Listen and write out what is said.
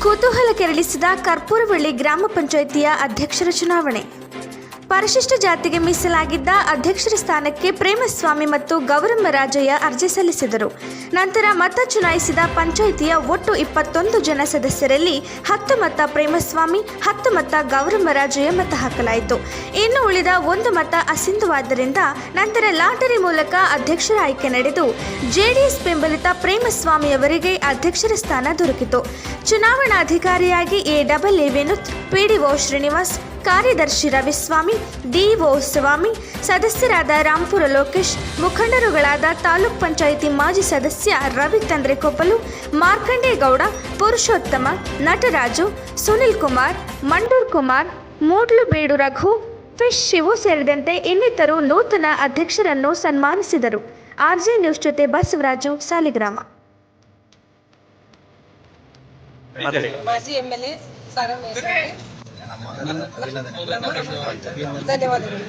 ಕುತೂಹಲ ಕೆರಳಿಸಿದ ಕರ್ಪೂರವಳ್ಳಿ ಗ್ರಾಮ ಪಂಚಾಯಿತಿಯ ಅಧ್ಯಕ್ಷರ ಚುನಾವಣೆ. ಪರಿಶಿಷ್ಟ ಜಾತಿಗೆ ಮೀಸಲಾಗಿದ್ದ ಅಧ್ಯಕ್ಷರ ಸ್ಥಾನಕ್ಕೆ ಪ್ರೇಮಸ್ವಾಮಿ ಮತ್ತು ಗೌರಮ್ಮ ರಾಜಯ್ಯ ಅರ್ಜಿ ಸಲ್ಲಿಸಿದರು. ನಂತರ ಮತ ಚುನಾಯಿಸಿದ ಪಂಚಾಯಿತಿಯ ಒಟ್ಟು 21 ಜನ ಸದಸ್ಯರಲ್ಲಿ 10 ಮತ ಪ್ರೇಮಸ್ವಾಮಿ, 10 ಮತ ಗೌರಮ್ಮ ರಾಜಯ್ಯ ಮತ ಹಾಕಲಾಯಿತು. ಇನ್ನು ಉಳಿದ 1 ಮತ ಅಸಿಂಧುವಾದ್ದರಿಂದ ನಂತರ ಲಾಟರಿ ಮೂಲಕ ಅಧ್ಯಕ್ಷರ ಆಯ್ಕೆ ನಡೆದು ಜೆಡಿಎಸ್ ಬೆಂಬಲಿತ ಪ್ರೇಮಸ್ವಾಮಿ ಅವರಿಗೆ ಅಧ್ಯಕ್ಷರ ಸ್ಥಾನ ದೊರಕಿತು. ಚುನಾವಣಾಧಿಕಾರಿಯಾಗಿ ಎ ವಿನೋದ್, ಪಿಡಿಒ ಶ್ರೀನಿವಾಸ್, ಕಾರ್ಯದರ್ಶಿ ರವಿಸ್ವಾಮಿ, ಡಿಒ ಸ್ವಾಮಿ, ಸದಸ್ಯರಾದ ರಾಂಪುರ ಲೋಕೇಶ್, ಮುಖಂಡರುಗಳಾದ ತಾಲೂಕ್ ಪಂಚಾಯಿತಿ ಮಾಜಿ ಸದಸ್ಯ ರವಿ ತಂದ್ರೆಕೊಪ್ಪಲು, ಮಾರ್ಕಂಡೇಗೌಡ, ಪುರುಷೋತ್ತಮ, ನಟರಾಜು, ಸುನಿಲ್ ಕುಮಾರ್, ಮಂಡೂರ್ ಕುಮಾರ್, ಮೂಡ್ಲುಬೇಡು ರಘು, ಫಿಶ್ ಶಿವು ಸೇರಿದಂತೆ ಇನ್ನಿತರು ನೂತನ ಅಧ್ಯಕ್ಷರನ್ನು ಸನ್ಮಾನಿಸಿದರು. ಆರ್ಜೆ ನ್ಯೂಸ್ ಜೊತೆ ಬಸವರಾಜು, ಸಾಲಿಗ್ರಾಮ. ಮಾಜಿ MLA ಧನ್ಯವಾದಗಳು.